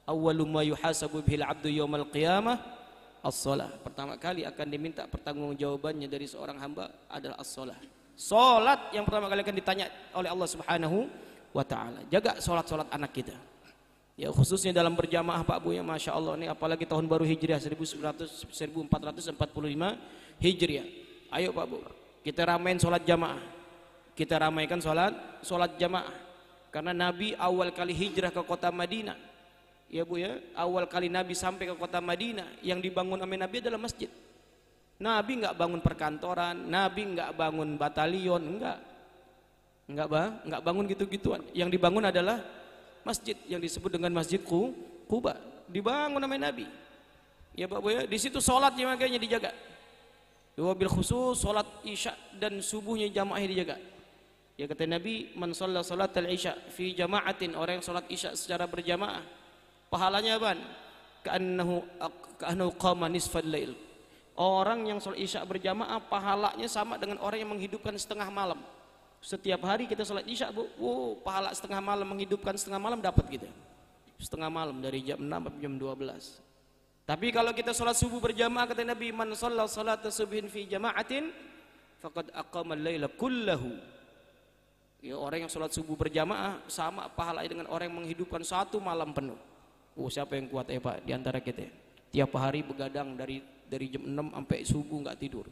awwalu ma yuhasabu bihil 'abdu yaumal qiyamah as-shalah. Pertama kali akan diminta pertanggungjawabannya dari seorang hamba adalah as-shalah. Salat yang pertama kali akan ditanya oleh Allah Subhanahu wa taala. Jaga salat-salat anak kita. Ya, khususnya dalam berjamaah Pak Bu ya, Masya Allah ini apalagi tahun baru Hijriah 1445 Hijriah. Ayo Pak Bu, kita ramein salat jamaah. Kita ramaikan salat jamaah. Karena Nabi awal kali hijrah ke kota Madinah, ya Bu ya, awal kali Nabi sampai ke kota Madinah, yang dibangun oleh Nabi adalah masjid. Nabi enggak bangun perkantoran, Nabi enggak bangun batalion, enggak bangun gitu-gituan. Yang dibangun adalah masjid yang disebut dengan Masjid Quba, dibangun oleh Nabi. Ya Pak Bu ya, di situ salatnya makanya dijaga. Wabil khusus salat Isya dan subuhnya jamaahnya dijaga. Ya kata Nabi, man shalla salatal Isya fi jama'atin, orang yang salat Isya secara berjamaah, pahalanya apa? Ka'annahu qama nisfal lail. Orang yang sholat isya berjamaah pahalanya sama dengan orang yang menghidupkan setengah malam. Setiap hari kita sholat isya Bu, pahala setengah malam, menghidupkan setengah malam dapat kita. Setengah malam dari jam 6 sampai jam 12. Tapi kalau kita sholat subuh berjamaah kata Nabi, man shalla salata subhin fi jama'atin faqad aqama al-laila kullahu. Ya, orang yang sholat subuh berjamaah sama pahalanya dengan orang yang menghidupkan satu malam penuh. Siapa yang kuat Pak di antara kita? Tiap hari begadang dari jam 6 sampai subuh nggak tidur.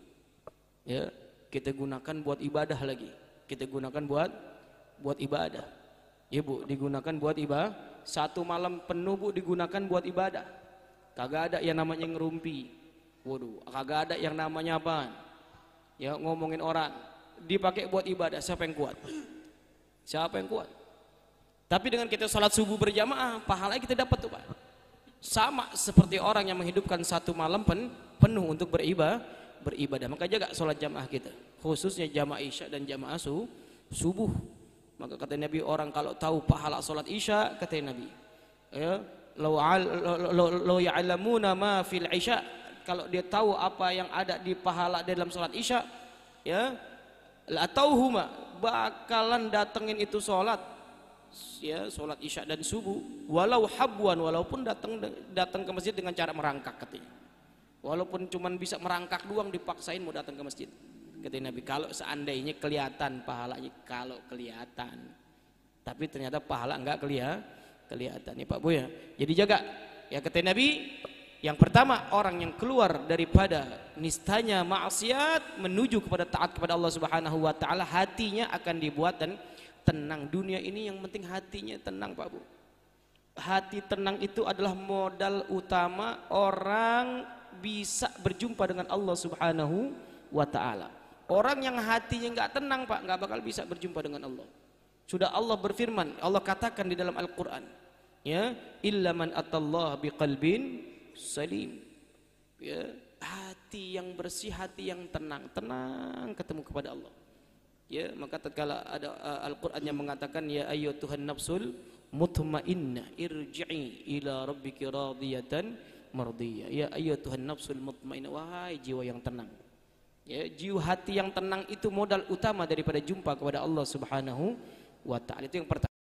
Ya, kita gunakan buat ibadah lagi. Kita gunakan buat ibadah. Ya Bu, digunakan buat ibadah. Satu malam penuh Bu digunakan buat ibadah. Kagak ada yang namanya ngerumpi. Waduh, kagak ada yang namanya apa? Ya, ngomongin orang. Dipakai buat ibadah. Siapa yang kuat? Siapa yang kuat? Tapi dengan kita sholat subuh berjamaah, pahalanya kita dapat tuh Pak. Sama seperti orang yang menghidupkan satu malam penuh untuk beribadah. Maka jaga sholat jamaah kita, khususnya jamaah isya dan jamaah subuh. Maka kata Nabi, orang kalau tahu pahala sholat isya, kata Nabi, ya, law ya'lamuna ma fil isya, kalau dia tahu apa yang ada di pahala dalam sholat isya, ya, la tauhuma, bakalan datengin itu sholat, ya, sholat isya dan subuh, walau habwan, walaupun datang ke masjid dengan cara merangkak katanya. Walaupun cuman bisa merangkak doang dipaksain mau datang ke masjid. Kata Nabi, kalau seandainya kelihatan pahalanya, kalau kelihatan. Tapi ternyata pahala enggak kelihatan. Ya Pak Bu ya. Jadi jaga. Ya kata Nabi, yang pertama orang yang keluar daripada nistanya maksiat menuju kepada taat kepada Allah Subhanahu wa taala, hatinya akan dibuat dan tenang. Dunia ini yang penting hatinya tenang Pak Bu. Hati tenang itu adalah modal utama orang bisa berjumpa dengan Allah Subhanahu wa ta'ala. Orang yang hatinya nggak tenang Pak, nggak bakal bisa berjumpa dengan Allah. Sudah Allah berfirman, Allah katakan di dalam Al-Quran, ya, illa man atallah biqalbin salim. Ya, hati yang bersih, hati yang tenang ketemu kepada Allah. Ya, maka tatkala ada Al-Qur'an yang mengatakan, ya ayyatuhan nafsul mutmainnah irji'i ila rabbiki radiyatan mardiyah. Ya ayyatuhan nafsul mutmainnah, wahai jiwa yang tenang. Ya, jiwa hati yang tenang itu modal utama daripada jumpa kepada Allah Subhanahu wa taala. Itu yang pertama.